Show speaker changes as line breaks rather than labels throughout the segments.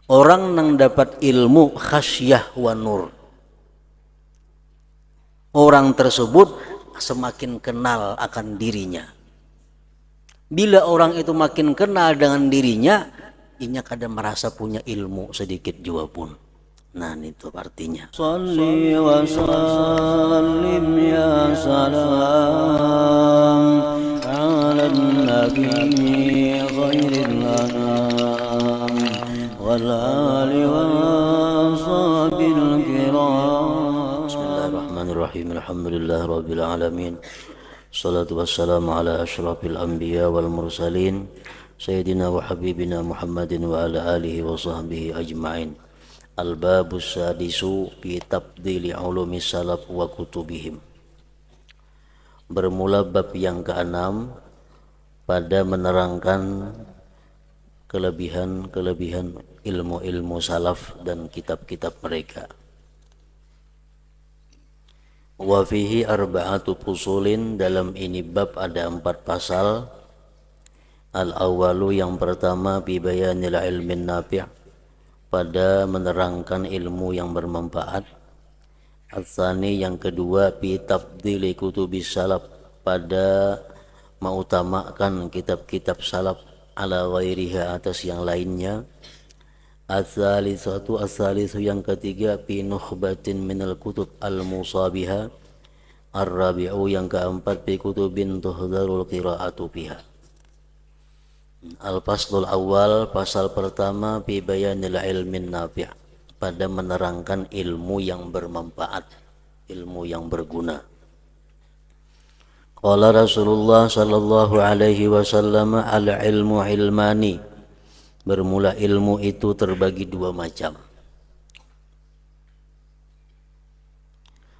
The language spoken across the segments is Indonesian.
Orang nang dapat ilmu khasyah wa nur, orang tersebut semakin kenal akan dirinya. Bila orang itu makin kenal dengan dirinya, inya kadang merasa punya ilmu sedikit juga pun. Nah, itu artinya. Salli wa sallim ya salam ala nabi khairil anam wal ali wa sahbil kiram. Bismillahirrahmanirrahim. Alhamdulillah rabbil alamin. Salatu wassalamu ala asyrafil anbiya wal mursalin Sayyidina wa habibina Muhammadin wa ala alihi wa sahbihi ajma'in. Al-babus sadisu fi tabdili ulumi salaf wa kutubihim. Bermula bab yang keenam pada menerangkan kelebihan-kelebihan ilmu-ilmu salaf dan kitab-kitab mereka. Wa fihi arba'atu fusulin, dalam ini bab ada 4 pasal. Al-awwalu, yang pertama, bi bayanil ilmin nafi', pada menerangkan ilmu yang bermanfaat. Al-tsani, yang kedua, bi tafdili kutubis salaf, pada mengutamakan kitab-kitab salaf ala ghairiha, atas yang lainnya. Al-tsalitsatu, al-tsalitsu, yang ketiga, bi nukhbatin minal kutub al-musabiha. Ar-rabi'u, yang keempat, bi kutubin tuhdharul qira'atu biha. Al-faslul awal, pasal pertama, bi bayanil ilmin nafi', pada menerangkan ilmu yang bermanfaat, ilmu yang berguna. Qala Rasulullah sallallahu alaihi wasallam, al-ilmu ilmani, bermula ilmu itu terbagi 2 macam.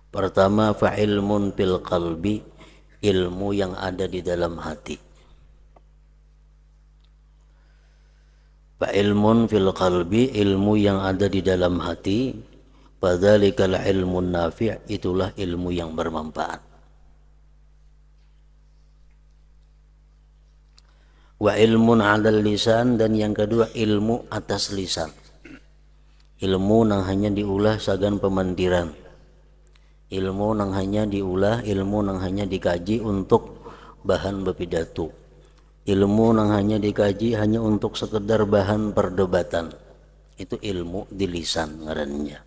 Pertama, fa ilmun fil qalbi, ilmu yang ada di dalam hati. Fa ilmun fil qalbi, ilmu yang ada di dalam hati. Padzalikal ilmun nafi', itulah ilmu yang bermanfaat. Wa ilmun 'alal lisan, dan yang kedua ilmu atas lisan. Ilmu nang hanya diulah sagan pemandiran. Ilmu nang hanya diulah, ilmu nang hanya dikaji untuk bahan berpidato. Ilmu nang hanya dikaji hanya untuk sekedar bahan perdebatan. Itu ilmu di lisan ngarannya.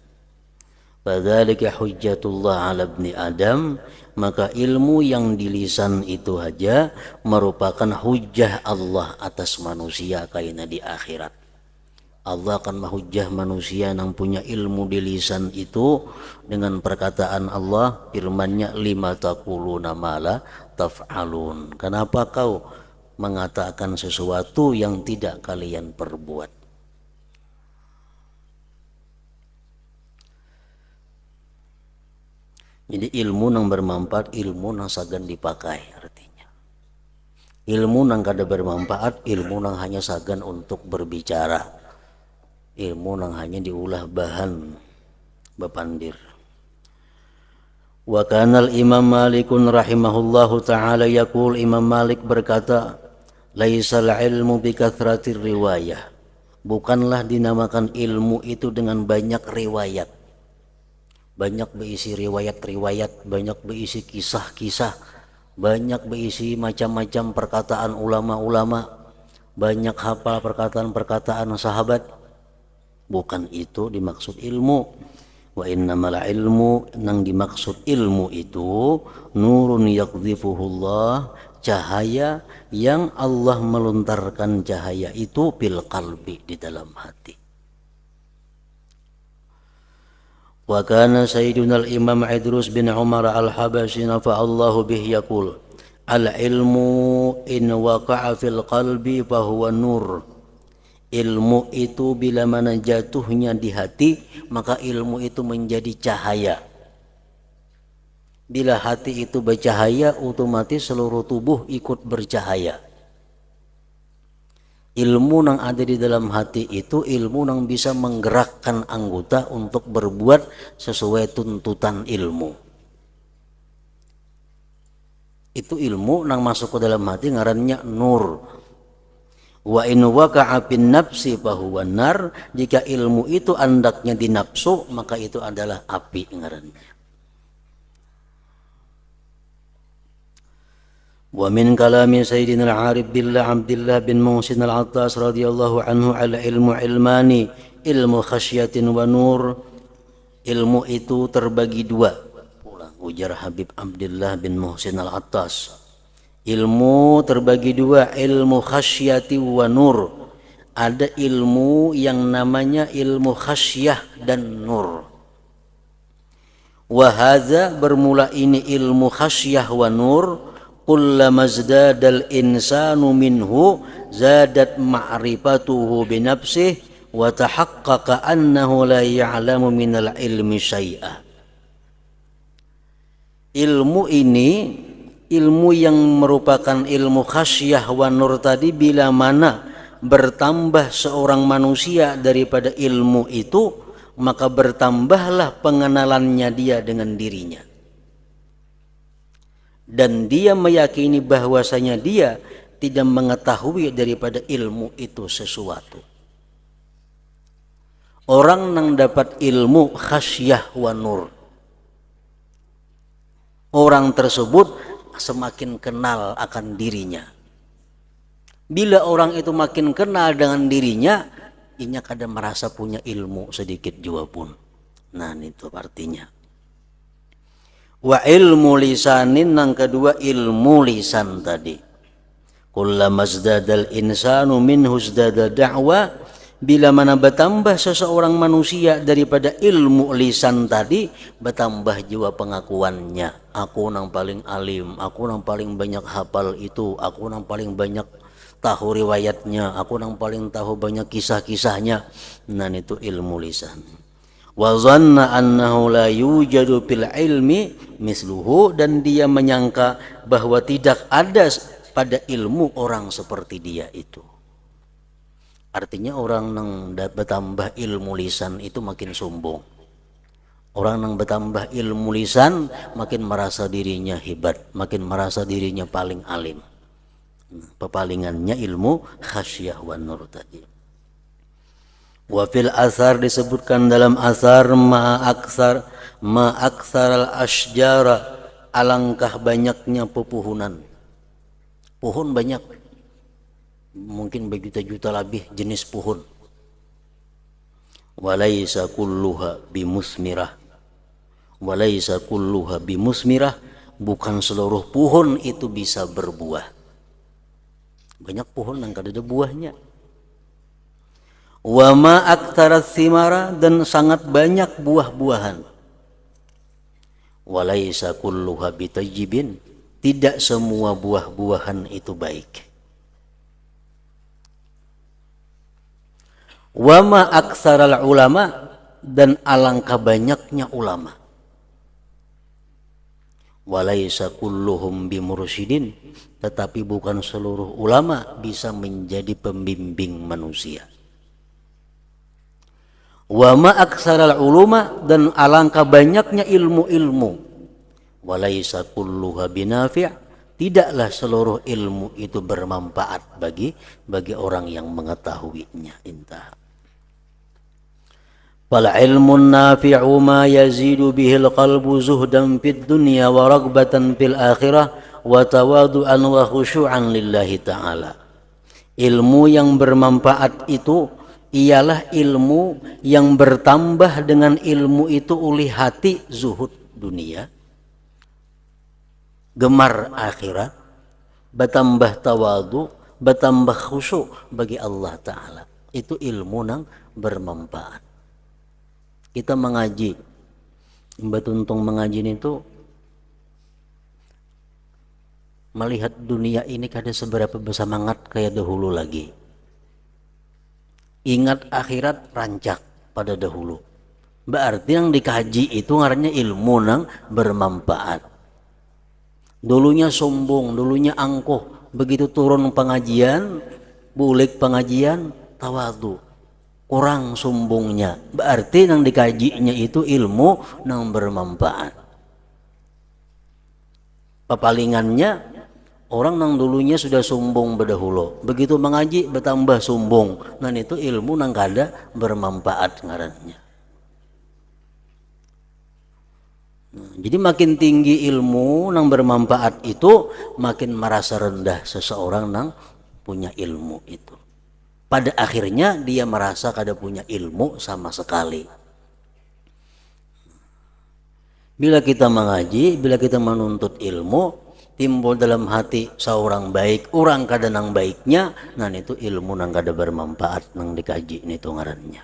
Fadzalika hujjatullah ala ibni Adam, maka ilmu yang di lisan itu saja merupakan hujjah Allah atas manusia kaina di akhirat. Allah akan menghujjah manusia yang punya ilmu di lisan itu dengan perkataan Allah, firman-Nya, lima taquluna ma la taf'alun. Kenapa kau mengatakan sesuatu yang tidak kalian perbuat? Jadi ilmu nang bermanfaat, ilmu nang sagan dipakai artinya. Ilmu nang kada bermanfaat, ilmu nang hanya sagan untuk berbicara, ilmu nang hanya diulah bahan bepandir. Wa kanal Imam Malikun rahimahullahu ta'ala yaqul, Imam Malik berkata, laisal ilmu bikathratir riwayah, bukanlah dinamakan ilmu itu dengan banyak riwayat, banyak berisi riwayat-riwayat, banyak berisi kisah-kisah, banyak berisi macam-macam perkataan ulama-ulama, banyak hafal perkataan-perkataan sahabat. Bukan itu dimaksud ilmu. Wa innamal ilmu, nang dimaksud ilmu itu nurun yaqdhifuhullah, cahaya yang Allah melontarkan cahaya itu bil qalbi, di dalam hati. Wa kana sayyiduna al-imam Idrus bin Umar al-Habashi nafa'allahu bih yaqul, al-ilmu in waqa'a fil qalbi fahuwa nur. Ilmu itu bila mana jatuhnya di hati, maka ilmu itu menjadi cahaya. Bila hati itu bercahaya, otomatis seluruh tubuh ikut bercahaya. Ilmu yang ada di dalam hati itu ilmu yang bisa menggerakkan anggota untuk berbuat sesuai tuntutan ilmu. Itu ilmu yang masuk ke dalam hati ngarannya nur. Wa in waqa'a fin nafsi fahuwa nar, jika ilmu itu andaknya di nafsu maka itu adalah api ngarannya. Wa min kalami sayyidina al-arif billah Abdullah bin Muhsin al-Attas radhiyallahu anhu ala ilmu ilmani, ilmu khasyatin wa nur. Ilmu itu terbagi dua, ujar Habib Abdullah bin Muhsin al-Attas. Ilmu terbagi dua, ilmu khasyati wa nur. Ada ilmu yang namanya ilmu khasyah dan nur. Wa hadza, bermula ini ilmu khasyah wa nur, kullama zdadal insanu minhu zadat ma'rifatuhu bi nafsihi wa tahaqqaqa annahu la ya'lamu minal ilmi syai'a. Ilmu ini, ilmu yang merupakan ilmu khasyah wa nur tadi, bila mana bertambah seorang manusia daripada ilmu itu, maka bertambahlah pengenalannya dia dengan dirinya. Dan dia meyakini bahwasanya dia tidak mengetahui daripada ilmu itu sesuatu. Orang yang dapat ilmu khasyah wa nur, orang tersebut semakin kenal akan dirinya. Bila orang itu makin kenal dengan dirinya, inya kadang merasa punya ilmu sedikit juga pun. Nah, itu artinya. Wa ilmu lisanin, yang kedua ilmu lisan tadi. Kullama zdadal insanu minhu zdada da'wa. Bila mana bertambah seseorang manusia daripada ilmu lisan tadi, bertambah juga pengakuannya. Aku nang paling alim, aku nang paling banyak hafal itu, aku nang paling banyak tahu riwayatnya, aku nang paling tahu banyak kisah-kisahnya. Nah, itu ilmu lisan. Wa zanna annahu la yujadu fil ilmi misluhu, dan dia menyangka bahwa tidak ada pada ilmu orang seperti dia itu. Artinya orang yang bertambah ilmu lisan itu makin sombong. Orang yang bertambah ilmu lisan makin merasa dirinya hebat, makin merasa dirinya paling alim. Pepalingannya ilmu khasyah wa nur tadi. Wa fil asar, disebutkan dalam asar, ma aksar al asjara, alangkah banyaknya pepohonan. Pohon banyak, mungkin berjuta-juta lebih jenis pohon. Walaysa kulluha bimusmirah, walaysa kulluha bimusmirah, bukan seluruh pohon itu bisa berbuah. Banyak pohon yang kada ada buahnya. Wa ma aktsarat thimara, dan sangat banyak buah-buahan. Walaysa kulluha bitayyibin, tidak semua buah-buahan itu baik. Wa ma aktsaral ulama, dan alangkah banyaknya ulama. Walaysa kulluhum bimursyidin, tetapi bukan seluruh ulama bisa menjadi pembimbing manusia. Wa ma aktsaral uluma, dan alangkah banyaknya ilmu-ilmu. Walaysa kulluha binafi', tidaklah seluruh ilmu itu bermanfaat bagi orang yang mengetahuinya. Intah. Fal ilmun nafi'u ma yazidu bihil qalbu zuhdan fid dunya wa ragbatan fil akhirah wa tawadu'an wa khusyu'an lillahi ta'ala. Ilmu yang bermanfaat itu ialah ilmu yang bertambah dengan ilmu itu oleh hati zuhud dunia, gemar akhirat, bertambah tawadu, bertambah khusyuk bagi Allah Ta'ala. Itu ilmu yang bermanfaat. Kita mengaji, Mbak Tuntung mengaji itu melihat dunia ini kada seberapa bersemangat kayak dahulu lagi. Ingat akhirat rancak pada dahulu. Berarti yang dikaji itu ngarannya ilmu yang bermanfaat. Dulunya sombong, dulunya angkuh, begitu turun pengajian, bulik pengajian, tawadu, kurang sombongnya. Berarti yang dikajinya itu ilmu yang bermanfaat. Pepalingannya, Orang nang dulunya sudah sombong berdahulu, begitu mengaji bertambah sombong. Nah itu ilmu nang kada bermanfaat ngarannya. Nah, jadi makin tinggi ilmu nang bermanfaat itu, makin merasa rendah seseorang nang punya ilmu itu. Pada akhirnya dia merasa kada punya ilmu sama sekali. Bila kita mengaji, bila kita menuntut ilmu, timbul dalam hati seorang baik, orang kada nang baiknya, nah itu ilmu nang kada bermanfaat nang dikaji itu ngarannya.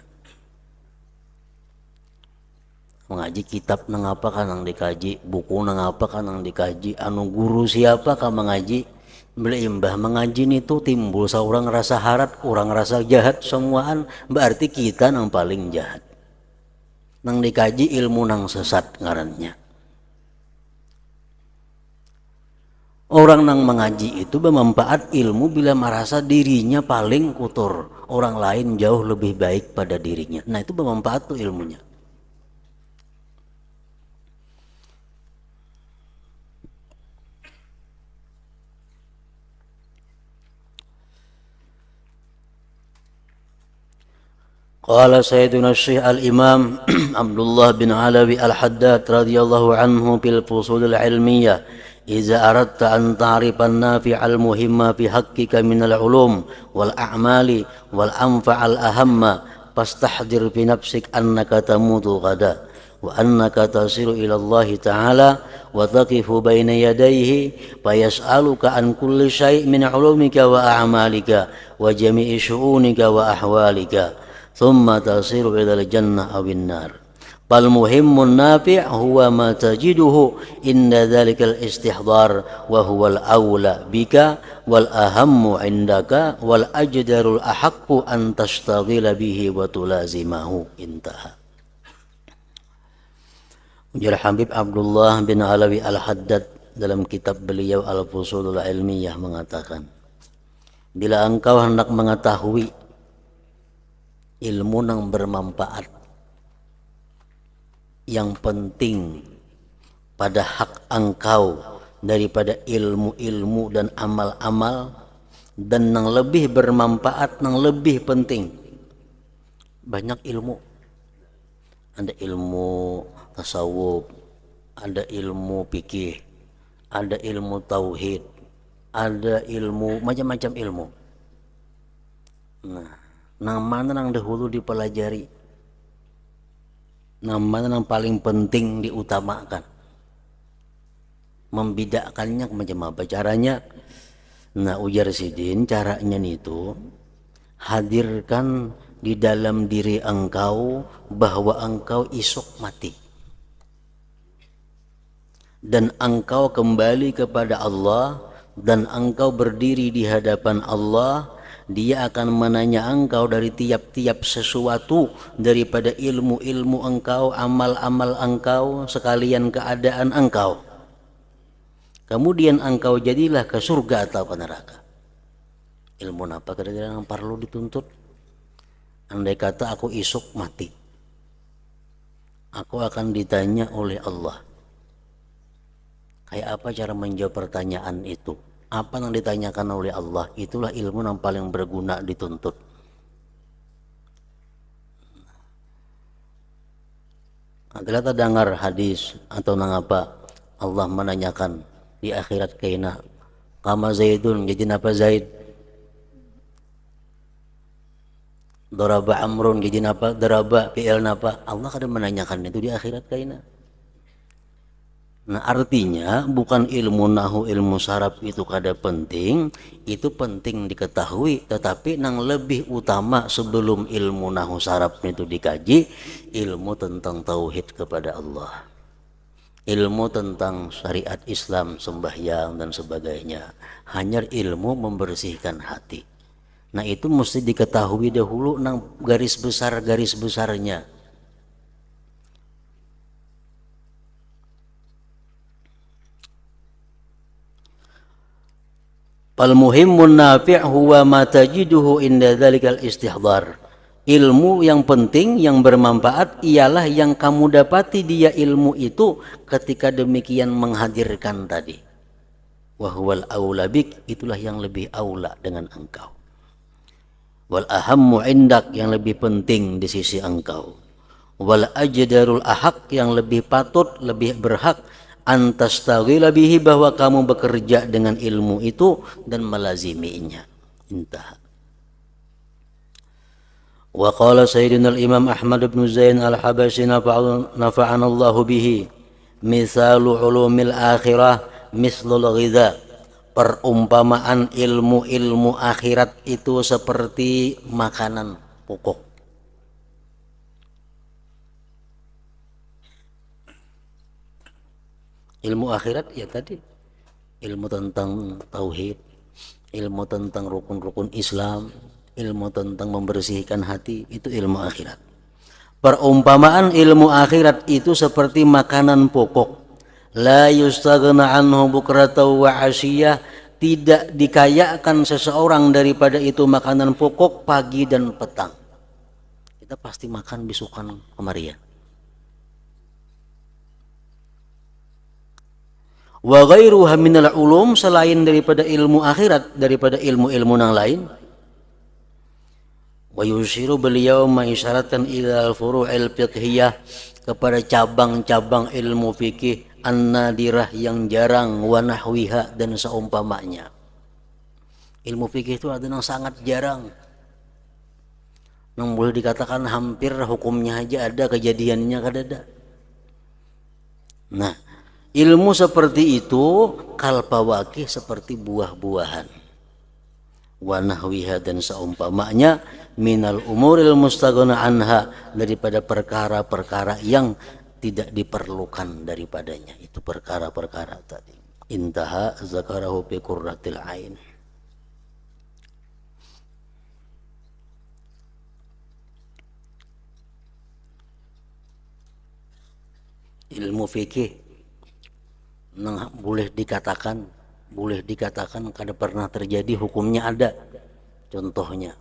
Mengaji kitab nang apa kan nang dikaji, buku nang apa kan nang dikaji, anu guru siapa kan mengaji. Bila imbah mengaji itu timbul seorang rasa harat, orang rasa jahat semuaan, berarti kita nang paling jahat. Nang dikaji ilmu nang sesat ngarannya. Orang nang mengaji itu bermanfaat ilmu bila merasa dirinya paling kotor, orang lain jauh lebih baik pada dirinya. Nah itu bermanfaat tuh ilmunya. Qala Sayyiduna Syekh Al-Imam Abdullah bin Alawi Al-Haddad radhiyallahu anhu fil fusul al-ilmiyah, "Iza aradta an ta'rifa an-nafi'a al-muhimma fi haqqika min al-ulum wal a'mali wal anfa'al ahamma fastahdir fi nafsik annaka tamutu ghada wa annaka tasiru ila Allah Ta'ala wa taqifu baina yadayhi fayas'aluka an kulli syai' min ulumika wa a'malika wa jami'i syu'unika wa ahwalika ثم تصير إلى الجنة أو النار فالمهم النافع هو ما تجده إن ذلك الاستحضار وهو الأولى بك والأهم عندك والأجدر الأحق أن تشتغل به وتلازمه." انتهى. Ujar Habib Abdullah bin Alawi Al-Haddad dalam kitab beliau Al-Fusulul Ilmiyah mengatakan, bila engkau hendak mengetahui ilmu yang bermanfaat, yang penting pada hak engkau daripada ilmu-ilmu dan amal-amal, dan yang lebih bermanfaat, yang lebih penting. Banyak ilmu, ada ilmu tasawuf, ada ilmu fikih, ada ilmu tauhid, ada ilmu macam-macam ilmu. Nah, nang mana nang dahulu dipelajari, nang mana nang paling penting diutamakan, membedakannya macam apa caranya? Nah ujar Sidin, caranya itu hadirkan di dalam diri engkau bahwa engkau esok mati dan engkau kembali kepada Allah dan engkau berdiri di hadapan Allah. Dia akan menanya engkau dari tiap-tiap sesuatu daripada ilmu-ilmu engkau, amal-amal engkau, sekalian keadaan engkau. Kemudian engkau jadilah ke surga atau ke neraka. Ilmu apa kira-kira yang perlu dituntut? Andai kata aku esok mati, aku akan ditanya oleh Allah. Kayak apa cara menjawab pertanyaan itu? Apa yang ditanyakan oleh Allah, itulah ilmu yang paling berguna dituntut. Adalah terdengar hadis atau nang apa Allah menanyakan di akhirat kaina kama Zaidun, jadi napa Zaid? Daraba Amrun, jadi napa daraba fi'il napa? Allah kada menanyakan itu di akhirat kaina. Nah artinya bukan ilmu nahu, ilmu saraf itu kada penting, itu penting diketahui, tetapi yang lebih utama sebelum ilmu nahu saraf itu dikaji, ilmu tentang tauhid kepada Allah, ilmu tentang syariat Islam, sembahyang dan sebagainya, hanya ilmu membersihkan hati. Nah itu mesti diketahui dahulu nang garis besarnya. Fal muhimmun nafi' huwa ma tajiduhu inda dzalikal istihdar. Ilmu yang penting, yang bermanfaat ialah yang kamu dapati dia ilmu itu ketika demikian menghadirkan tadi. wa huwal aula bik, itulah yang lebih aula dengan engkau. Wal ahammu indak, yang lebih penting di sisi engkau. Wal ajdarul ahaq, yang lebih patut, lebih berhak antastaghila bihi, bahwa kamu bekerja dengan ilmu itu dan melaziminya. Intah. Wa qala sayyidina al-imam Ahmad bin Zain al-Habashi nafa'ana Allahu bihi, misalu ulumil akhirah mislul ghidha, perumpamaan ilmu-ilmu akhirat itu seperti makanan pokok. Ilmu akhirat ya tadi, ilmu tentang tauhid, ilmu tentang rukun-rukun Islam, ilmu tentang membersihkan hati, itu ilmu akhirat. Perumpamaan ilmu akhirat itu seperti makanan pokok. La yustaghna anhu bukratan wa asyiyah, tidak dikayakan seseorang daripada itu makanan pokok pagi dan petang. Kita pasti makan bisukan kemarian. Wa ghairuha minal ulum, selain daripada ilmu akhirat, daripada ilmu-ilmu yang lain. Wa yushiru beliau mengisyaratkan ila al-furu'il fiqhiyah, kepada cabang-cabang ilmu fikih an-nadirah yang jarang, wa nahwiha, dan seumpamanya. Ilmu fikih itu ada yang sangat jarang, yang boleh dikatakan hampir hukumnya aja ada, kejadiannya kadada. Nah, ilmu seperti itu kalpawakih, seperti buah-buahan, wa nahwiha, dan seumpamanya, minal umuril mustaghna anha, daripada perkara-perkara yang tidak diperlukan daripadanya, itu perkara-perkara tadi. Intaha zakarahu fi qurratil ain. Ilmu fikih boleh dikatakan kada pernah terjadi, hukumnya ada. Contohnya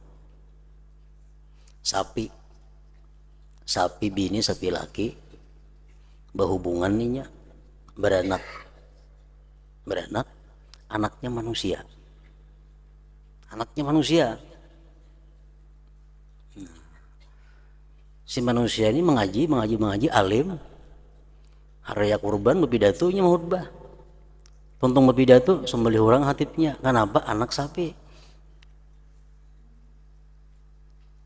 sapi bini, sapi laki berhubungan ninya, beranak, anaknya manusia. Si manusia ini mengaji alim, haraya kurban bepidatunya mahutbah, tontong bepidatu sembelih orang hatipnya, kenapa? Anak sapi.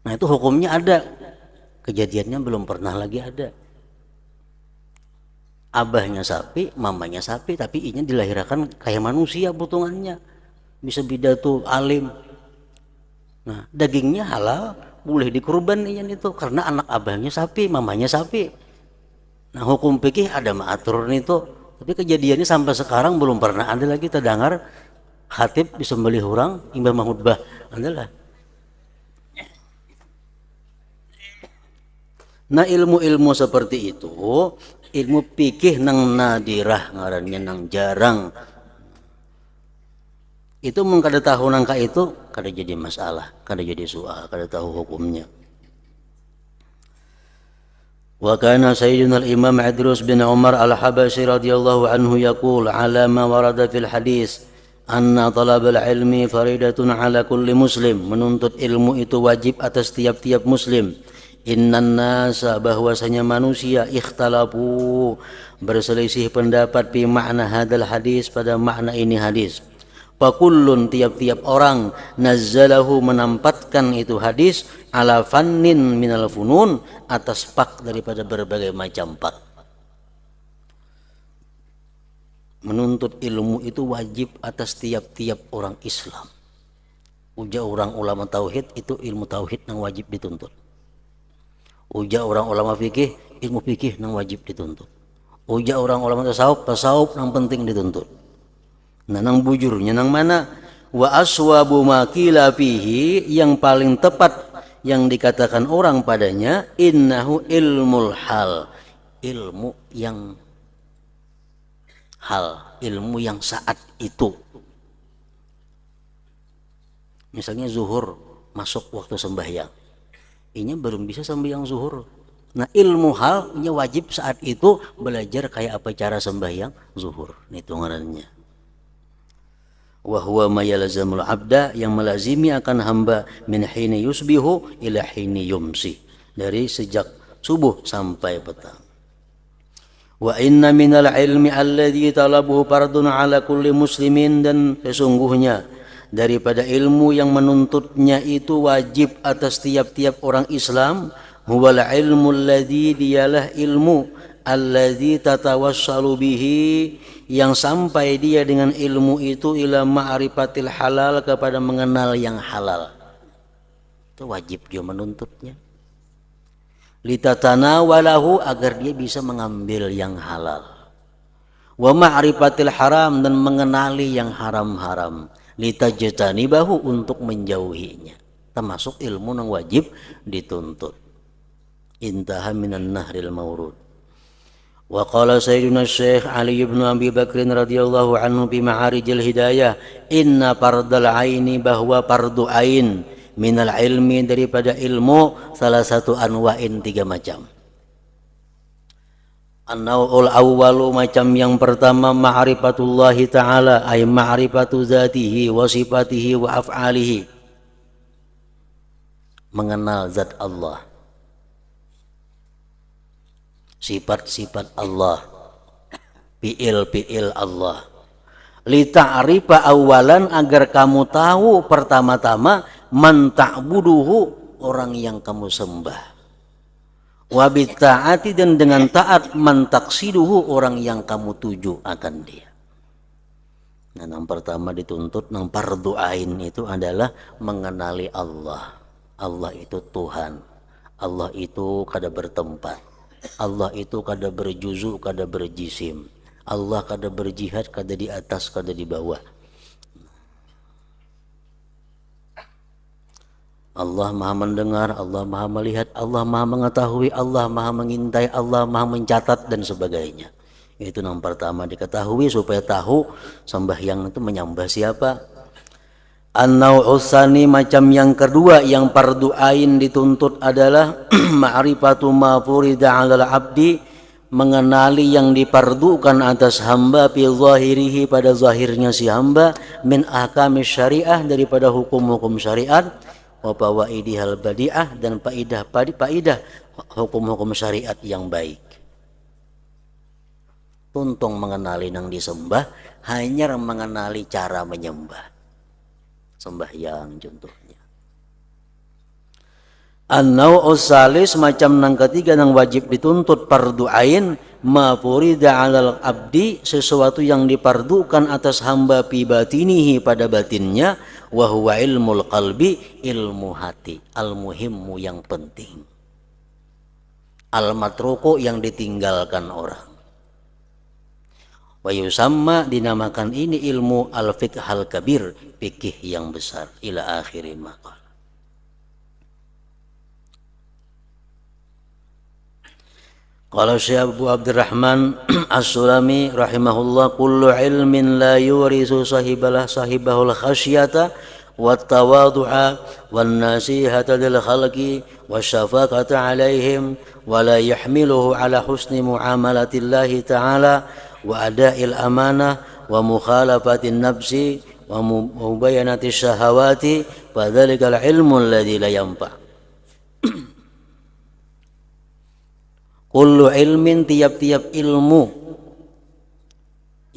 Nah itu hukumnya ada, kejadiannya belum pernah lagi ada. Abahnya sapi, mamanya sapi, tapi inya dilahirkan kayak manusia butungannya, bisa bidatu alim. Nah dagingnya halal, boleh dikurban inya itu, karena anak abahnya sapi, mamanya sapi. Nah hukum fikih ada ma'aturun itu, tapi kejadiannya sampai sekarang belum pernah ada lagi terdengar khatib disembelih orang imbah mahutbah adalah. Nah ilmu-ilmu seperti itu, ilmu fikih nang nadirah ngarannya, nang jarang, itu mengkada tahu nangka itu kada jadi masalah, kada jadi soal, kada tahu hukumnya. Wa kana sayyiduna al-imam Idrus bin Umar al-Habashi radhiyallahu anhu yaqul ala ma warada fil hadis anna talab al-ilmi faridatun ala kulli muslim, menuntut ilmu itu wajib atas tiap-tiap muslim. Innan nasa, bahwasanya manusia, ikhtalafu, berselisih pendapat, fi makna hadal hadis, pada makna ini hadis. Fakullun, tiap-tiap orang, nazzalahu, menampatkan itu hadis, ala fannin minal funun, atas pak daripada berbagai macam pak. Menuntut ilmu itu wajib atas tiap-tiap orang Islam. Uja orang ulama tauhid, itu ilmu tauhid yang wajib dituntut. Uja orang ulama fikih, ilmu fikih yang wajib dituntut. Uja orang ulama tasawuf yang penting dituntut. Nah nang bujurnya nang mana? Wa aswabu ma qila fihi, yang paling tepat yang dikatakan orang padanya, innahu ilmul hal, ilmu yang hal, ilmu yang saat itu. Misalnya zuhur masuk waktu sembahyang, inya belum bisa sembahyang zuhur. Nah ilmu hal inya wajib saat itu belajar kayak apa cara sembahyang zuhur, itu ngarannya. wa huwa ma yalzamul abda, yang melazimi akan hamba, min hini yusbihu ila hini yumsi, dari sejak subuh sampai petang. Wa inna minal ilmi alladhi talabuhu fardun ala kulli muslimin, dan sesungguhnya daripada ilmu yang menuntutnya itu wajib atas tiap-tiap orang Islam, huwal ilmu alladhi, dialah ilmu alladhi tatawassalu bihi, yang sampai dia dengan ilmu itu ila ma'rifatil halal, kepada mengenal yang halal. Itu wajib dia menuntutnya. Litatanawalahu, agar dia bisa mengambil yang halal. Wa ma'rifatil haram, dan mengenali yang haram-haram. Litajtanibahu, untuk menjauhinya. Termasuk ilmu yang wajib dituntut. Intaha minan nahril mawrud. Wa qala sayyiduna Syekh Ali ibn Abi Bakr radhiyallahu anhu bi Ma'arijil Hidayah, inna fardal aini, bahwa fardu ain, minal ilmi, daripada ilmu, salah satu anwa'in, 3 macam. An-naw'ul awwalu, macam yang pertama, ma'rifatullahi ta'ala, ay ma'rifatu zatihi wa sifatihi wa af'alihi, mengenal zat Allah, sifat-sifat Allah, fi'il Allah. Li ta'rifa awalan, agar kamu tahu pertama-tama, man ta'buduhu, orang yang kamu sembah. Wa bitta'ati, dan dengan taat, man taqsiduhu, orang yang kamu tuju akan dia. Nah, yang pertama dituntut nang fardu ain itu adalah mengenali Allah. Allah itu Tuhan. Allah itu kada bertempat. Allah itu kada berjuzu, kada berjisim. Allah kada berjihad, kada di atas, kada di bawah. Allah maha mendengar, Allah maha melihat, Allah maha mengetahui, Allah maha mengintai, Allah maha mencatat, dan sebagainya. Itu yang pertama diketahui, supaya tahu sembahyang itu menyembah siapa. An-naw'usani, macam yang kedua, yang fardu ain dituntut adalah ma'rifatu ma furida 'alal 'abdi, mengenali yang dipardukan atas hamba, fi zahirihi, pada zahirnya si hamba, min ahkami syariah, daripada hukum-hukum syariat, wa fawaidihal badi'ah, dan faidah hukum-hukum syariat yang baik. Tuntung mengenali yang disembah, hanya mengenali cara menyembah. Sembahyang contohnya. An-naw'us salis, macam yang ketiga yang wajib dituntut fardu ain, ma furida 'alal abdi, sesuatu yang dipardukan atas hamba, fi batinihi, pada batinnya, wa huwa ilmul qalbi, ilmu hati, al muhimmu, yang penting, al matruku, yang ditinggalkan orang. Wa yusamma, dinamakan ini ilmu al-fiqhal kabir, fikih yang besar, ila akhiri maqal. Qala Syekh Abu Abdurrahman As-Sulami rahimahullah, kullu ilmin la yurisu sahibahul khasyata wat tawadu'a wan nasihata lil khalqi wasyafaqata alaihim wa la yahmiluhu ala husni muamalatillahi ta'ala wa ada'il amanah wa mukhalafatin nafsi wa mubayyanati syahawati, fadzalikal ilmu alladzi la yanfa'. Kullu ilmin, tiap-tiap ilmu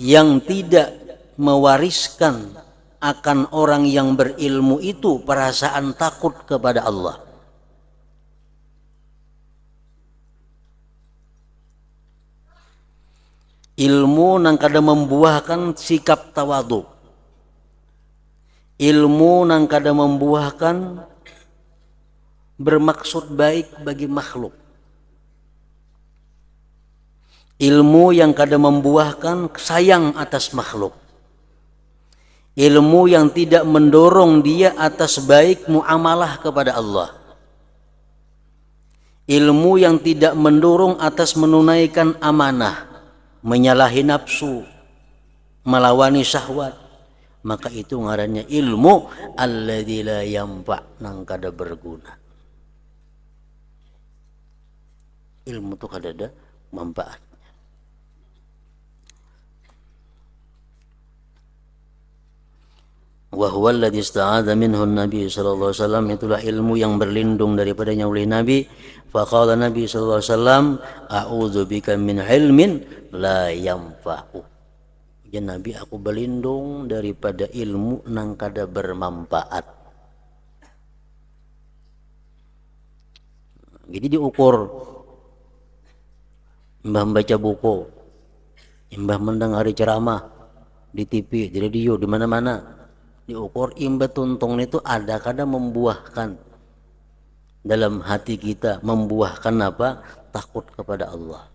yang tidak mewariskan akan orang yang berilmu itu perasaan takut kepada Allah. Ilmu nang kada membuahkan sikap tawadu. Ilmu nang kada membuahkan bermaksud baik bagi makhluk. Ilmu yang kada membuahkan sayang atas makhluk. Ilmu yang tidak mendorong dia atas baik muamalah kepada Allah. Ilmu yang tidak mendorong atas menunaikan amanah, menyalahi nafsu, melawani syahwat, maka itu ngarannya ilmu alladzi la yanfa', nang kada berguna. Ilmu itu kada ada manfaat. wa huwa alladhi ista'adha minhu Nabi sallallahu alaihi wasallam, itulah ilmu yang berlindung daripadanya oleh Nabi. Faqala Nabi sallallahu alaihi wasallam, a'udzu bika min ilmin la yanfa'u. Ya Nabi, aku berlindung daripada ilmu nang kada bermanfaat. Jadi diukur, mbah baca buku, mbah mendengar ceramah di TV, di radio, di mana-mana, diukur imbah tuntung itu ada kadang membuahkan dalam hati kita, membuahkan apa? Takut kepada Allah,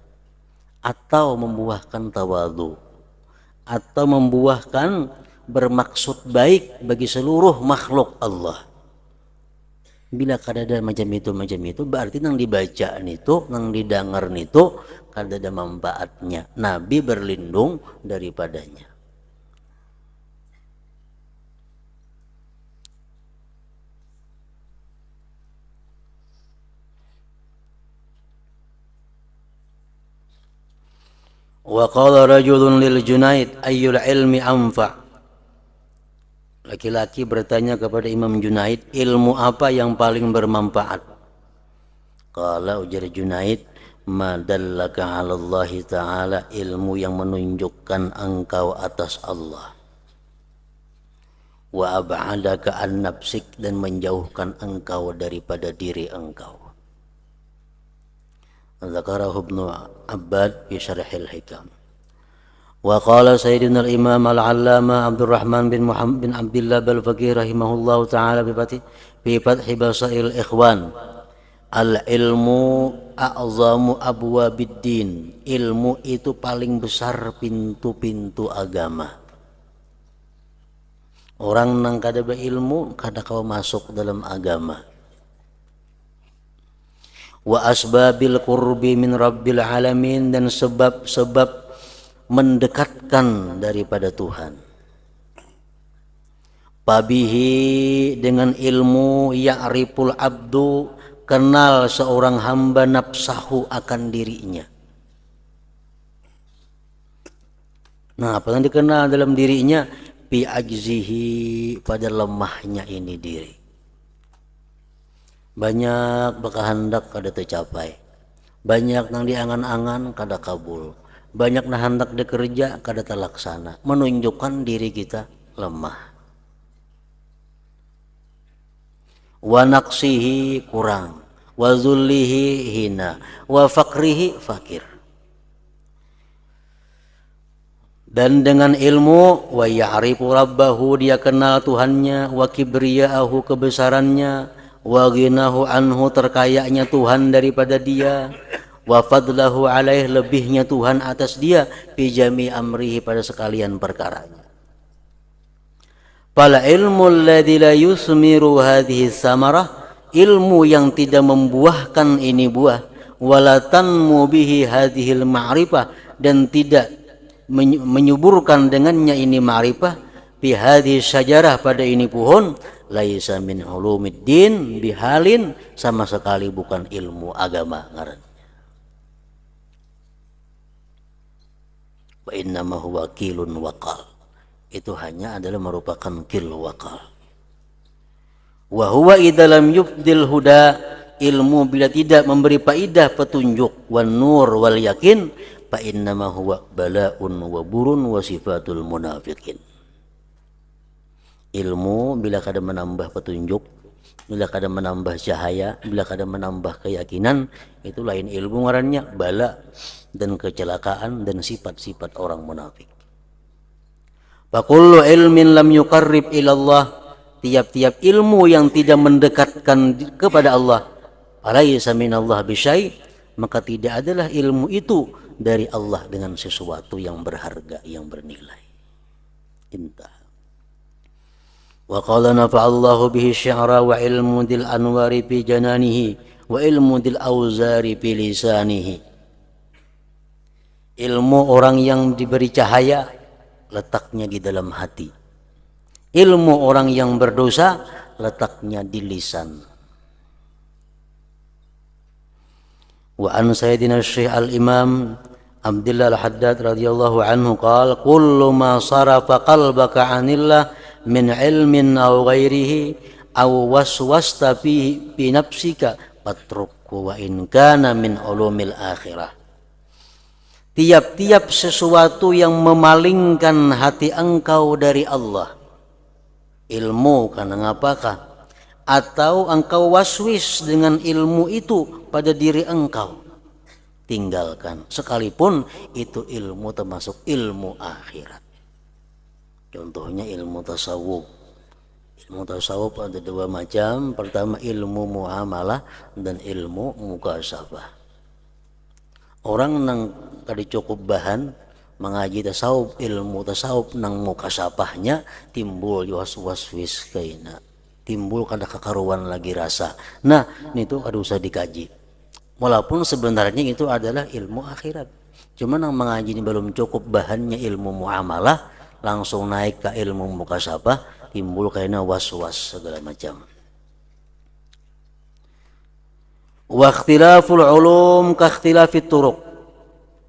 atau membuahkan tawadhu, atau membuahkan bermaksud baik bagi seluruh makhluk Allah. Bila kadada macam itu berarti nang dibaca itu, nang didengar itu kadada manfaatnya. Nabi berlindung daripadanya. Wa qala rajulun lil Junaid ayyul ilmi anfa'. Laki-laki bertanya kepada Imam Junaid, ilmu apa yang paling bermanfaat? Qala, ujar Junaid, ma dallaka 'ala Allah ta'ala, ilmu yang menunjukkan engkau atas Allah. Wa ab'adaka an nafsik, dan menjauhkan engkau daripada diri engkau. Zakarahu Ibnu Abbad fi Syarhil Hikam. Wa qala Sayyidina al-Imam al-Allama Abdurrahman bin Muhammad bin Abdullah al-Faqih rahimahullahu ta'ala fi Fathi Basail Ikhwan, al-ilmu a'zamu abwabiddin, ilmu itu paling besar pintu-pintu agama. Orang nang kada berilmu kada kau masuk dalam agama. Wa asbabil qurbi min rabbil alamin, dan sebab-sebab mendekatkan daripada Tuhan. Pabihi, dengan ilmu, ya'riful abdu, kenal seorang hamba nafsahu, akan dirinya. Nah, apa yang dikenal dalam dirinya? Bi ajzihi, pada lemahnya ini diri. Banyak berkehendak kada tercapai, banyak nang diangan-angan kada kabul, banyak nang hendak dikerja kada terlaksana, menunjukkan diri kita lemah. Wa naqsihi, kurang, wa zullihi, hina, wa faqrihi, fakir. Dan dengan ilmu, wa ya'rifu rabbahu, dia kenal Tuhannya, wa kibriya'ahu, kebesarannya, wa ghinahu anhu, terkayanya Tuhan daripada dia, wa fadlahu alaih, lebihnya Tuhan atas dia, fi jami amrihi, pada sekalian perkaranya. Fala ilmu alladhi la yusmiru hadhihi samarah, ilmu yang tidak membuahkan ini buah, wala tanmu bihi hadhil ma'rifah, dan tidak menyuburkan dengannya ini ma'rifah, fi hadhihi syajarah, pada ini pohon, laisa min ulumiddin bihalin, sama sekali bukan ilmu agama ngarannya. Wa innama huwa kilun waqal, itu hanya adalah merupakan kil waqal. Wa huwa idza lam yubdil huda, ilmu bila tidak memberi faidah petunjuk, wan nur wal yakin, fa innama huwa bala'un wa burun wa sifatul munafiqin. Ilmu bila kada menambah petunjuk, bila kada menambah cahaya, bila kada menambah keyakinan, itu lain ilmu ngarannya, bala dan kecelakaan dan sifat-sifat orang munafik. Fakullu ilmin lam yuqarrib ilallah, tiap-tiap ilmu yang tidak mendekatkan kepada Allah, alaysa minallah bisyai, maka tidak adalah ilmu itu dari Allah dengan sesuatu yang berharga, yang bernilai. Intah. Wa qala nafa'allahu bihi syi'ra wa ilmu dil anwari fi jananihi wa ilmu dil auzari fi lisanihi. Ilmu orang yang diberi cahaya letaknya di dalam hati. Ilmu orang yang berdosa letaknya di lisan. Wa an sayyidina Syekh al-Imam Abdullah al-Haddad radhiyallahu anhu qala kullu ma sarafa qalbaka 'anillah min ilmin aw ghairihi aw waswasta fi nafsika fatrukhu wa in kana min ulumil akhirah. Tiap-tiap sesuatu yang memalingkan hati engkau dari Allah, ilmu karena ngapakah, atau engkau waswis dengan ilmu itu pada diri engkau, tinggalkan, sekalipun itu ilmu termasuk ilmu akhirat. Contohnya ilmu tasawuf. Ilmu tasawuf ada dua macam. Pertama ilmu muamalah dan ilmu mukasyafah. Orang nang kada cukup bahan mengaji tasawuf, ilmu tasawuf nang mukasyafahnya timbul waswis kaina, timbul kada kekaruan lagi rasa. Nah, itu kada usah dikaji. Walaupun sebenarnya itu adalah ilmu akhirat. Cuma yang mengaji ini belum cukup bahannya ilmu muamalah, langsung naik ke ilmu mukasyafah, timbul kayaknya was-was segala macam. Wa ikhtilaful ulum ka ikhtilafit turuq.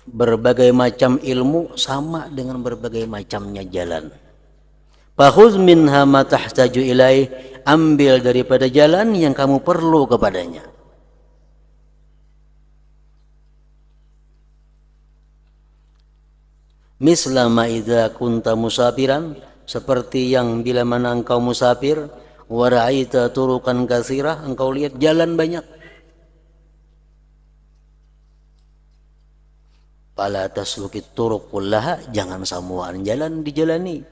Berbagai macam ilmu sama dengan berbagai macamnya jalan. Fakhudz minha ma tahtaju ilaih, ambil daripada jalan yang kamu perlu kepadanya. Mislama idza kunta musafiran, seperti yang bila mana engkau musafir, wa ra'aita turuqan katsirah, engkau lihat jalan banyak. Fala taslukit turuq kullaha, jangan semuaan jalan dijalani.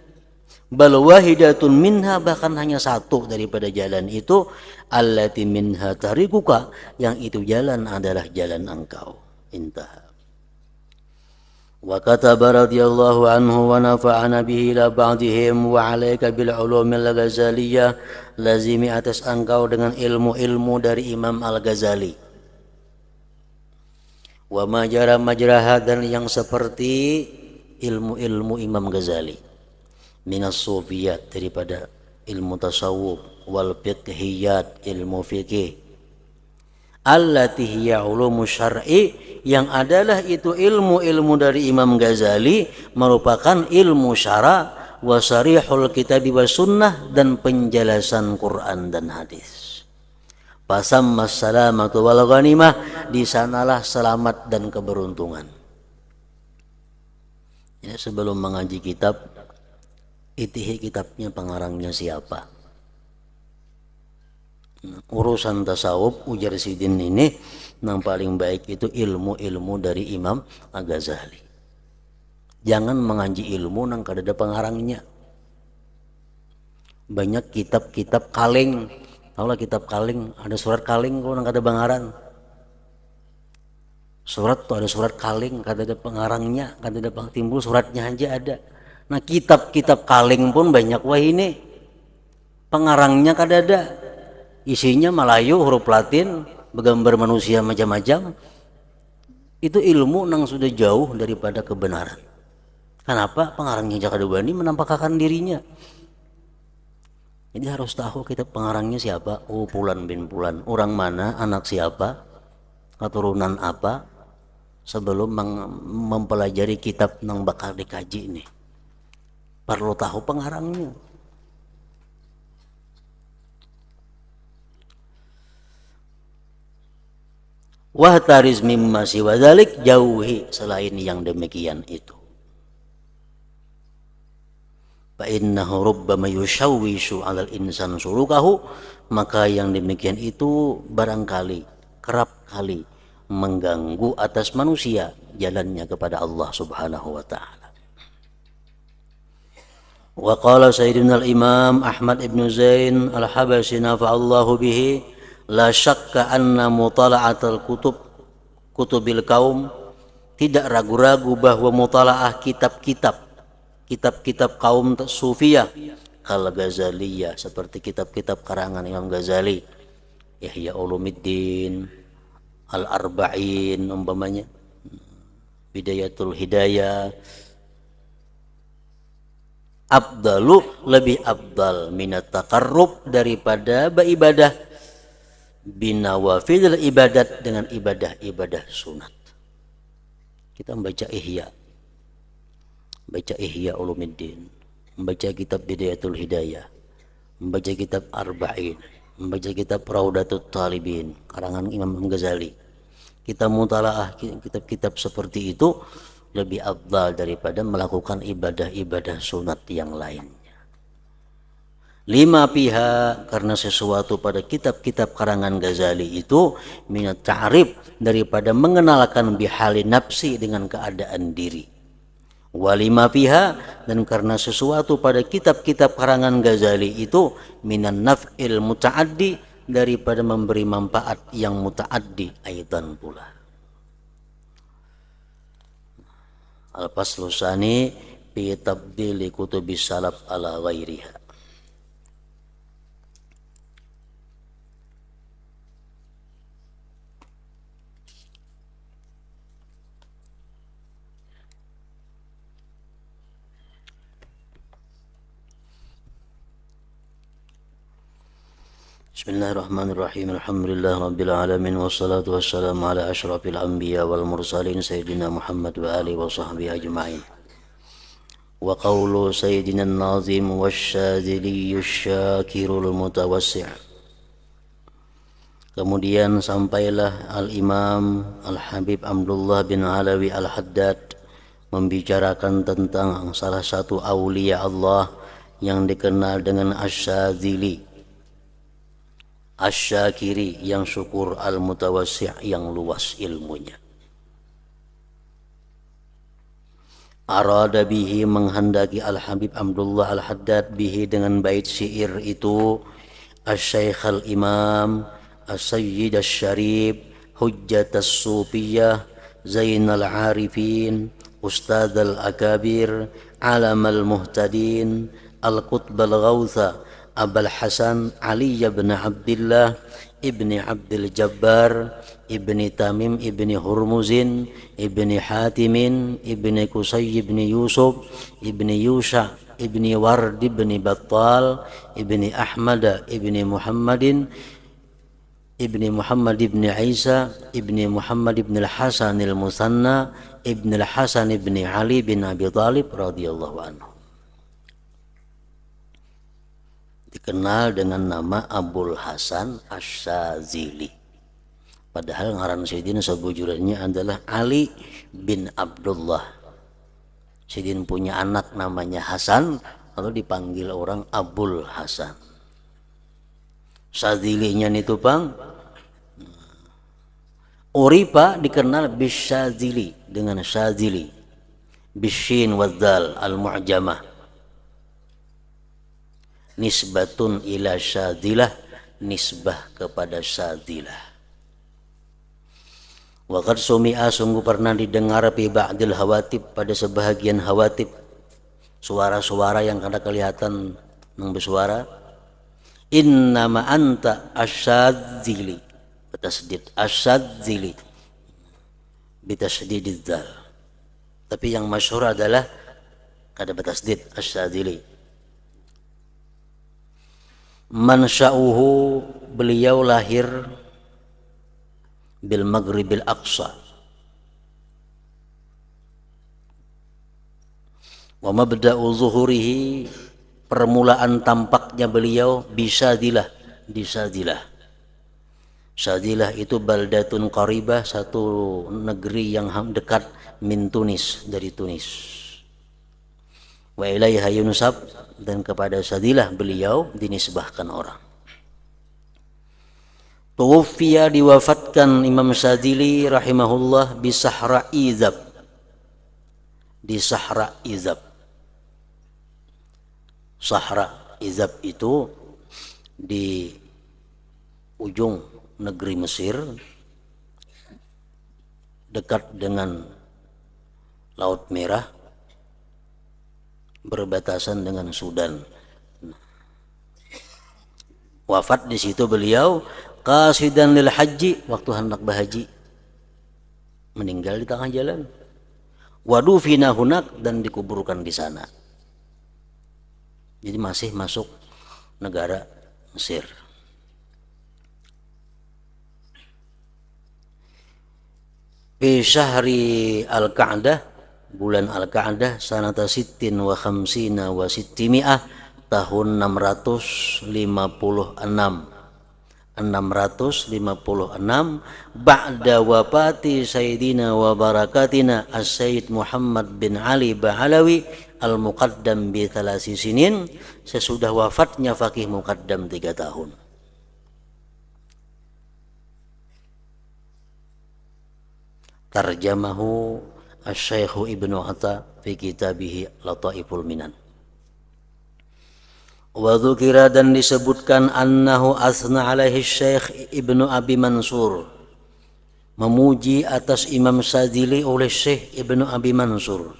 Bal wahidatun minha, bahkan hanya satu daripada jalan itu, allati minha tarikuka, yang itu jalan adalah jalan engkau. Intah. Wa kataba radhiyallahu anhu wa nafa'ana bihi ila ba'dihim wa 'alaika bil ulumil ghazaliyah, lazimi atas engkau dengan ilmu-ilmu dari Imam Al-Ghazali. Wa majara majraha, dan yang seperti ilmu-ilmu Imam Ghazali, minas sufiyat, daripada ilmu tasawuf, wal fiqhiyat, ilmu fikih, allati hiya ulumu syar'i, yang adalah itu ilmu-ilmu dari Imam Ghazali merupakan ilmu syara, wa sarihul kitab wa sunnah, dan penjelasan Quran dan hadis. Fasamma salamatu wal ghanimah, di sanalah selamat dan keberuntungan. Ya, sebelum mengaji kitab, itihi kitabnya pengarangnya siapa. Urusan tasawuf ujar Sidin ini yang paling baik itu ilmu-ilmu dari Imam Al-Ghazali. Jangan mengaji ilmu nang kada ada pengarangnya. Banyak kitab-kitab kaleng. Tahulah kitab kaleng, ada surat kaleng kok nang kada pengarang. Surat tuh ada surat kaleng, kada ada pengarangnya, kada ada timbul suratnya aja ada. Nah, kitab-kitab kaleng pun banyak wah ini. Pengarangnya kada ada. Isinya Melayu, huruf Latin, bergambar manusia macam-macam. Itu ilmu nang sudah jauh daripada kebenaran. Kenapa? Pengarangnya jakada bani menampakkan dirinya. Jadi harus tahu kita pengarangnya siapa. Oh, Pulan bin Pulan. Orang mana, anak siapa, keturunan apa, sebelum mempelajari kitab nang bakal dikaji ini. Perlu tahu pengarangnya. Wahtariz mimma siwa dzalik, jauhi selain yang demikian itu. Fa innahu rubbama yushawwishu 'alal insan sulukahu, maka yang demikian itu barangkali kerap kali mengganggu atas manusia jalannya kepada Allah Subhanahu wa taala. Wa qala sayyidina al-imam Ahmad ibn Zain al-Habasyi nafa'allahu bihi, la syakka anna mutala'atul kutubil kaum, tidak ragu-ragu bahwa mutalaah kitab-kitab kaum sufiyah, kal Ghazaliyah, seperti kitab-kitab karangan Imam Ghazali, Ihya Ulumuddin, Al-Arba'in umpamanya, Bidayatul Hidayah, afdalu, lebih afdal minat taqarrub, daripada beribadah binawafil ibadat, dengan ibadah-ibadah sunat. Kita membaca Ihya Ulumuddin, membaca kitab Bidayatul Hidayah, membaca kitab Arba'in, membaca kitab Raudatut Talibin karangan Imam Ghazali. Kita mutalaah kitab-kitab seperti itu lebih afdal daripada melakukan ibadah-ibadah sunat yang lainnya. Lima pihak, karena sesuatu pada kitab-kitab karangan Ghazali itu minat ta'rif, daripada mengenalkan bihali nafsi dengan keadaan diri. Walima pihak, dan karena sesuatu pada kitab-kitab karangan Ghazali itu minan naf'il muta'addi, daripada memberi manfaat yang muta'addi aidan pula. Al-faslu tsani fi tabdili kutubis salaf ala ghairiha. Bismillahirrahmanirrahim. Alhamdulillah rabbil alamin, wassalatu wassalamu ala asyrafil anbiya wal mursalin sayyidina Muhammad wa alihi wa sahbihi ajma'in. Wa qawlu sayyidina an-nazim wasyadzili syakirul mutawassi'. Kemudian sampailah Al-Imam Al-Habib Abdullah bin Alawi Al-Haddad membicarakan tentang salah satu aulia Allah yang dikenal dengan Asy-Syadzili, Asy-Syakiri yang syukur, Al-Mutawassi' yang luas ilmunya. Arada bihi, menghendaki Al-Habib Abdullah Al-Haddad bihi dengan bait syair itu Asy-Syaikh Al-Imam As-Sayyid Asy-Syarif Hujjat As-Sufiyah Zainal Arifin Ustadz Al-Akabir Alam Al-Muhtadin Al-Qutb Al-Ghawtha Abul Hasan Ali bin Abdullah ibni Abdul Jabbar ibni Tamim ibni Hurmuzin ibni Hatimin ibni Qusay ibni Yusuf ibni Yusha ibni Ward ibni Battal ibni Ahmad ibni Muhammadin ibni Muhammad ibni Isa ibni Muhammad ibni Al-Hasan Al-Musanna ibni Al-Hasan ibni Ali bin Abi Thalib radhiyallahu anhu, dikenal dengan nama Abul Hasan Asy-Syadzili. Padahal ngaran Sayyidin sebujurannya adalah Ali bin Abdullah. Sayyidin punya anak namanya Hasan, lalu dipanggil orang Abul Hasan. Syadzilinya itu Bang, Uripa dikenal Bisyadzili dengan Syadzili, Bisyin wadzal al-mu'jamah, nisbatun ila Syadzilah, nisbah kepada Syadzilah. Wa qad sumi'a, sungguh pernah didengar fi ba'dil hawatib, pada sebahagian hawatib, suara-suara yang kada kelihatan nang bersuara, innama anta asyadzili, bertasdid asyadzili bitasdidiz zal, tapi yang masyhur adalah kada bertasdid asyadzili. Mansya'uhu, beliau lahir bil Maghribil Aqsa, wa mabda'u zuhurihi, permulaan tampaknya beliau Bisyadilah, di Syadilah. Syadilah itu baldatun qaribah, satu negeri yang dekat min Tunis, dari Tunis. Wa ilaiha yunsab, dan kepada Syadilah beliau dinisbahkan orang. Tuwfiya, diwafatkan Imam Syadzili rahimahullah di Sahra Izab, di Sahra Izab. Sahra Izab itu di ujung negeri Mesir, dekat dengan Laut Merah, berbatasan dengan Sudan. Wafat di situ beliau qasidan lil haji, waktu hendak berhaji, meninggal di tengah jalan. Wadufina hunak, dan dikuburkan di sana. Jadi masih masuk negara Mesir. Fi syahri al-Qa'dah, bulan Al-Qa'dah sanata sittin wa khamsina wa sittimi'ah, tahun 656 ba'da wafati Sayyidina wa barakatina As-Sayyid Muhammad bin Ali Ba'alawi Al-Muqaddam bi thalasi sinin, sesudah wafatnya Faqih Muqaddam 3 tahun. Tarjamahu Asy-Syaikh Ibnu Atta fi kitabihi Lataiful Minan. Wa dzukira, dan disebutkan, annahu asna alaihi Syekh Ibnu Abi Mansur, memuji atas Imam Sadzili oleh Syekh Ibnu Abi Mansur.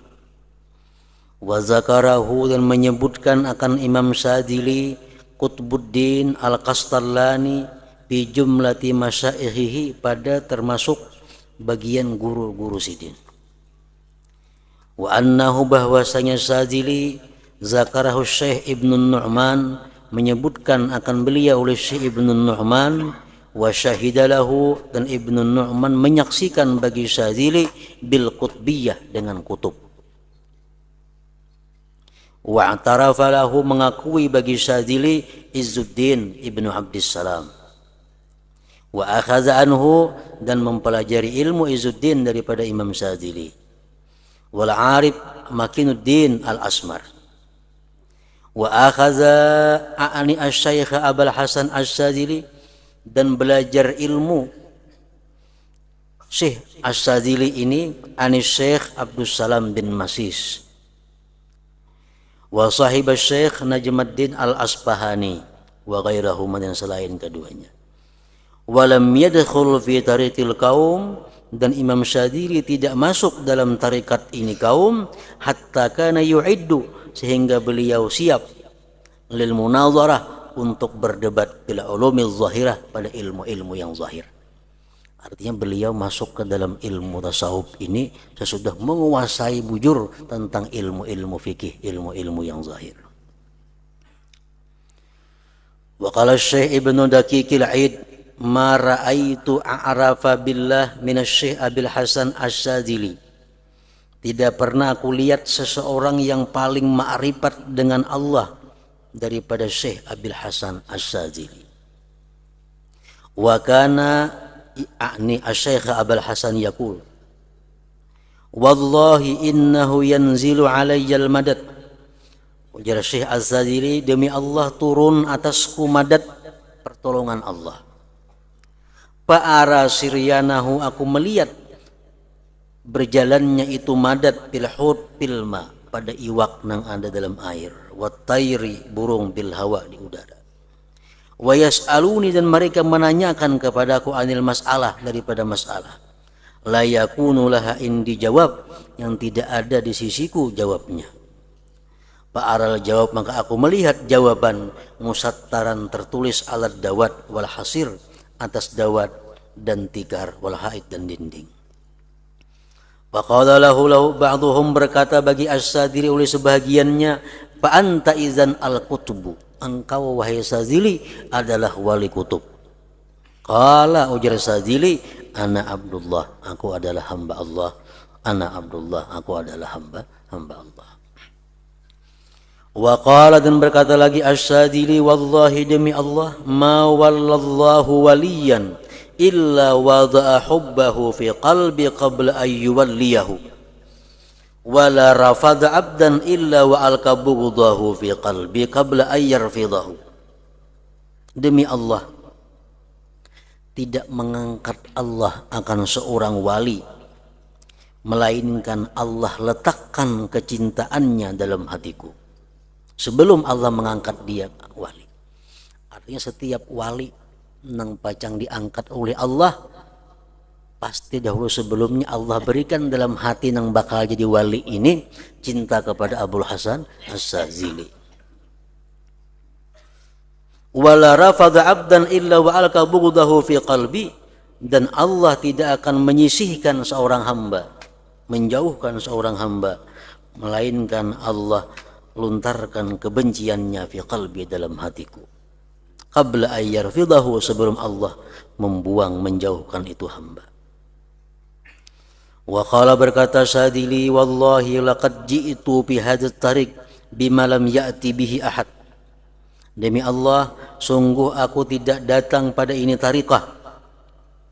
Wa zakarahu, dan menyebutkan akan Imam Sadzili Qutbuddin Al-Qastallani bi jumlati masyaikhihi, pada termasuk bagian guru-guru Sidin. Wa annahu, bahwasanya Sadzili zakarahu Syekh Ibnu Nu'man, menyebutkan akan beliau oleh Syekh Ibnu Nu'man, wa syahidalahu, dan Ibnu Nu'man menyaksikan bagi Sadzili bil qutbiyah, dengan kutub. Wa atarafa lahu, mengakui bagi Sadzili Izzuddin Ibnu Abdissalam. Wa akhadha anhu, dan mempelajari ilmu Izzuddin daripada Imam Sadzili. Wal Arif Makinuddin Al-Asmar. Wa akhadha a'ani asy-Syaikh Abul Hasan Asy-Sadzili, dan belajar ilmu Syekh Asy-Sadzili ini ani Syekh Abdus Salam bin Masis. Wa sahib Syekh Najmuddin Al-Asbahani wa ghairahuma, dan selain keduanya. Walam yadkhul fi tariqil qaum, dan Imam Sadzili tidak masuk dalam tarikat ini kaum, hatta kana yu'iddu, sehingga beliau siap lil munazarah, untuk berdebat bil ulumil zahirah, pada ilmu-ilmu yang zahir. Artinya beliau masuk ke dalam ilmu tasawuf ini sesudah menguasai bujur tentang ilmu-ilmu fikih, ilmu-ilmu yang zahir. Wa qala Syekh Ibnu Daqiqil Aid, ma ra'aitu a'rafa billah minasy-Syekh Abil Hasan Asy-Sadzili. Tidak pernah aku lihat seseorang yang paling ma'rifat dengan Allah daripada Syekh Abil Hasan Asy-Sadzili. Wa kana a'ni asy-Syekh Abul Hasan yaqul, wallahi innahu yanzilu alayyal madad. Ujar Syekh Asy-Sadzili, demi Allah turun atasku madad, pertolongan Allah. Fa'ara siryanahu, aku melihat berjalannya itu madad bil hud bil ma, pada iwak nang ada dalam air, wa tayri, burung bil hawa, di udara. Wa yas'aluni, dan mereka menanyakan kepadaku anil masalah, daripada masalah. La yakunu laha indi jawab, yang tidak ada di sisiku jawabnya. Fa'aral jawab, maka aku melihat jawaban, musattaran, tertulis alat dawat wal hasir, atas dawat dan tikar, wal haid, dan dinding. Faqala lahu ba'dhum, berkata bagi Asy-Sadzili oleh sebahagiannya, fa anta idzan al-qutbu, engkau wahai Sadzili adalah wali kutub. Qala, ujar Sadzili, ana Abdullah, aku adalah hamba Allah. Ana Abdullah, aku adalah hamba Allah. Wa qala, dan berkata lagi Asy-Sadzili, wallahi, demi Allah, ma wallallahu waliyan illa wada'a hubbahu fi qalbi qabla an yuwalliyahu, wa la rafada 'abdan illa wa alqa bughdahu fi qalbi qabla an yarfidahu. Demi Allah, tidak mengangkat Allah akan seorang wali, melainkan Allah letakkan kecintaannya dalam hatiku sebelum Allah mengangkat dia wali. Artinya setiap wali nang pacang diangkat oleh Allah, pasti dahulu sebelumnya Allah berikan dalam hati nang bakal jadi wali ini cinta kepada Abul Hasan Asy-Sadzili. Wala rafadha 'abdan illa wa alqa bughdahu fi qalbi, dan Allah tidak akan menyisihkan seorang hamba, menjauhkan seorang hamba, melainkan Allah luntarkan kebenciannya fi qalbi, dalam hatiku. Qabla ayyarfidahu, sebelum Allah membuang, menjauhkan itu hamba. Wa qala berkata Sadili, wallahi laqad ji'tu bi hadzal tariq bima lam ya'ti bihi ahad. Demi Allah, sungguh aku tidak datang pada ini tarikah.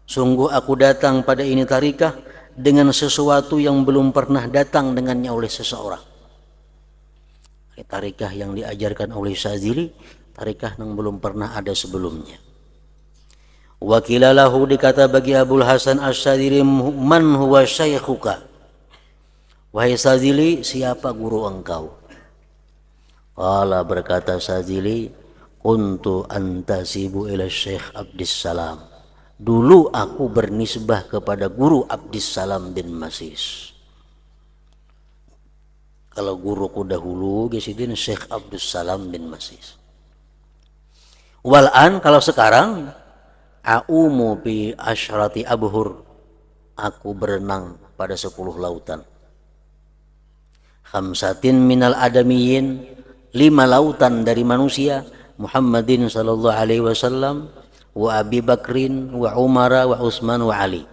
Sungguh aku datang pada ini tarikah dengan sesuatu yang belum pernah datang dengannya oleh seseorang. Tarikah yang diajarkan oleh Sadili, tarikah yang belum pernah ada sebelumnya. Wakilalahu, dikata bagi Abul Hasan Asy-Syadzili, man huwa syaikhuka, wahai Syadzili, siapa guru engkau? Qala, berkata Syadzili, kuntu antasibu ila Syekh Abdissalam, dulu aku bernisbah kepada guru Abdissalam bin Masis. Kalau guruku dahulu gisidin Syekh Abdussalam bin Masis. Wal'an, kalau sekarang, a'umu bi asyrati abhur, aku berenang pada 10 lautan. Khamsatin minal adamiyin, 5 lautan dari manusia, Muhammadin sallallahu alaihi wasallam, wa Abi Bakrin, wa Umara, wa Utsman, wa Ali.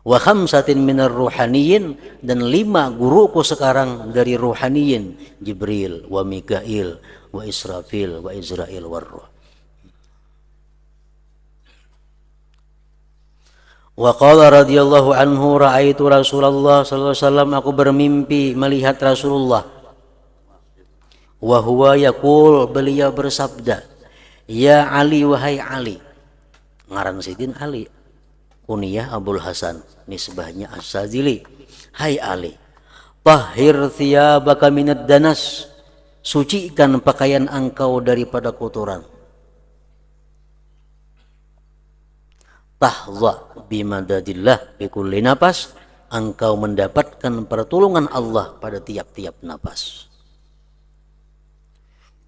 Wa khamsatin minar ruhaniyin, dan 5 guruku sekarang dari ruhaniyin, Jibril, wa Mikail, wa Israfil, wa Izrail, wa Ruh. Wa qala radhiyallahu anhu, ra'aitu Rasulullah sallallahu alaihi wasallam, aku bermimpi melihat Rasulullah. Wa huwa yaqul, beliau bersabda, ya Ali, wahai Ali. Ngaran sidin Ali, kunyah Abul Hasan, nisbahnya Asy-Syadzili. Hai Ali, tahhir thiyabaka minad danas, sucikan pakaian engkau daripada kotoran. Tahza bimadadillah bikulli napas, engkau mendapatkan pertolongan Allah pada tiap-tiap napas.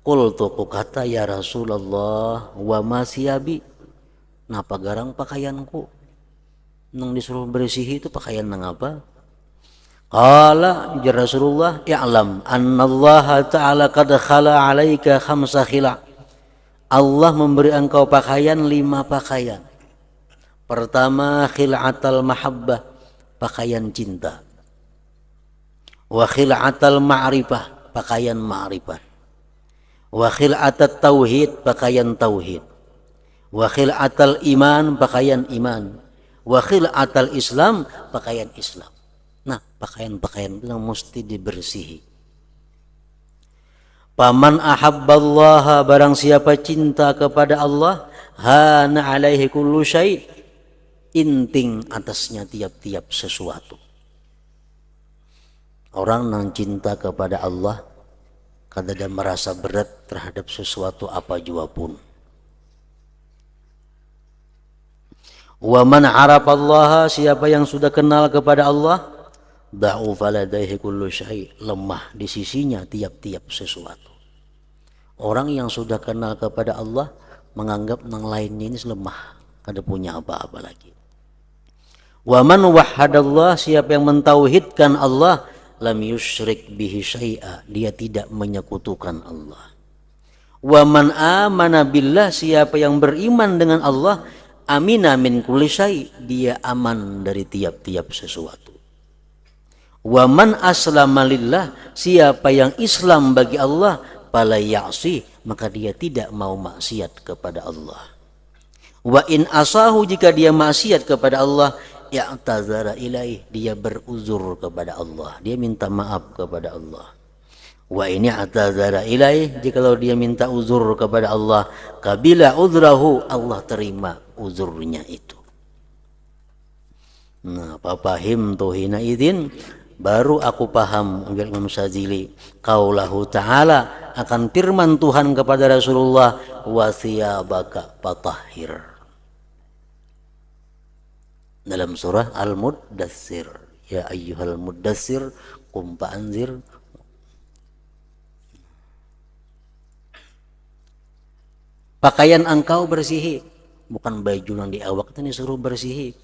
Qultu, kata ya Rasulullah, wa ma siyabi, napa garang pakaianku? Nang disuruh bersihi itu pakaian nang apa? Qala, ya Rasulullah, i'lam annallaha ta'ala qad khala 'alaika 5 khila'. Allah memberi engkau pakaian 5 pakaian. Pertama, khil'atal mahabbah, pakaian cinta. Wa khil'atal ma'rifah, pakaian ma'rifah. Wa khil'atat tauhid, pakaian tauhid. Wa khil'atal iman, pakaian iman. Wa khil'atal islam, pakaian Islam. Nah, pakaian-pakaian itu yang mesti dibersihi. Paman ahabballaha, barang siapa cinta kepada Allah, hana alaihi kullu syai', inting atasnya tiap-tiap sesuatu. Orang yang cinta kepada Allah kadang merasa berat terhadap sesuatu apa jua pun. Wa man arafallaha, siapa yang sudah kenal kepada Allah, da'ufa ladaihi kullu syai', lemah di sisinya tiap-tiap sesuatu. Orang yang sudah kenal kepada Allah menganggap yang lainnya ini lemah, kada punya apa-apa lagi. Wa man wahhadallah, siapa yang mentauhidkan Allah, lam yusyrik bihi syai'a, dia tidak menyekutukan Allah. Wa man amana billah, siapa yang beriman dengan Allah, amina min kulli syai', dia aman dari tiap-tiap sesuatu. Wa man aslama lillah, siapa yang Islam bagi Allah, fala ya'si, maka dia tidak mau maksiat kepada Allah. Wa in asahu, jika dia maksiat kepada Allah, ya'tazara ilaih, dia beruzur kepada Allah, dia minta maaf kepada Allah. Wa ini atazara ilaih, jikalau dia minta uzur kepada Allah, kabila uzrahu, Allah terima uzurnya itu. Nah, papahim tuhina idin, baru aku paham Imam Syadzili, qaulahu ta'ala, akan firman Tuhan kepada Rasulullah, wa thiyabaka fatahhir, dalam surah Al-Muddatsir, ya ayyuhal muddatsir qum fa'anzir. Pakaian engkau bersihi, bukan baju yang di awak itu disuruh bersihi.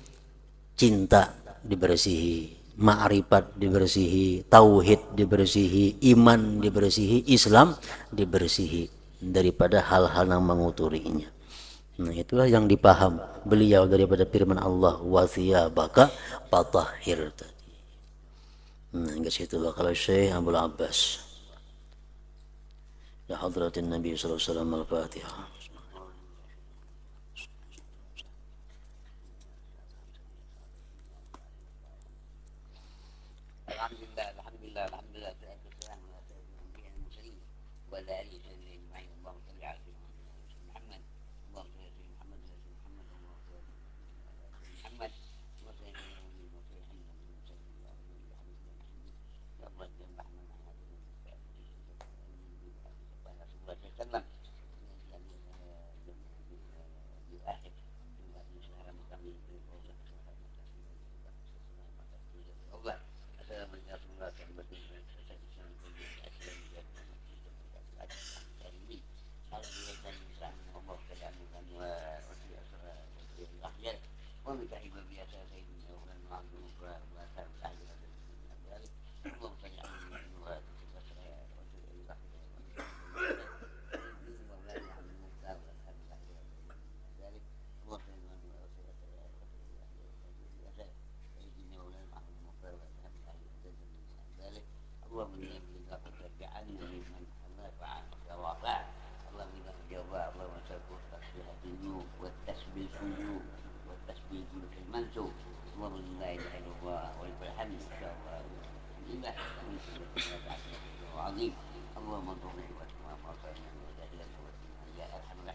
Cinta dibersihi, ma'rifat dibersihi, tauhid dibersihi, iman dibersihi, Islam dibersihi daripada hal-hal yang menguturinya. Nah, itulah yang dipaham beliau daripada firman Allah, wa thiyabaka fatahhir tadi. Nah, hingga situ kalau Syekh Abdul Abbas. Ya hadratin Nabi sallallahu alaihi wasallam al-Fatihah.
Alhamdulillah, alhamdulillah, alhamdulillah. Salatu wassalamu ala sayyidil anbiya'i wal mursalin wa ala alihi wa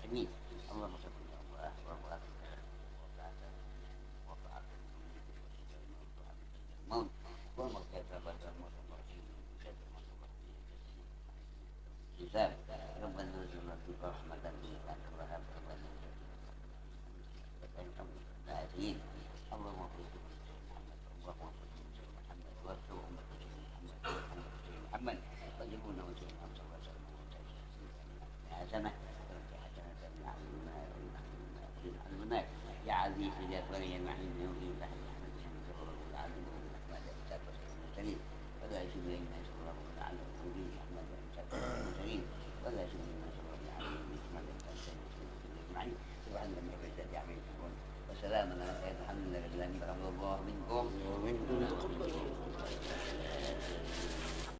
sahbihi ajma'in. Allahumma shalli ala sayyidina Muhammad. Allahumma shalli ala sayyidina Muhammad wa ala sayyidina Muhammad. Allahumma shalli ala sayyidina Muhammad wa ala sayyidina ربنا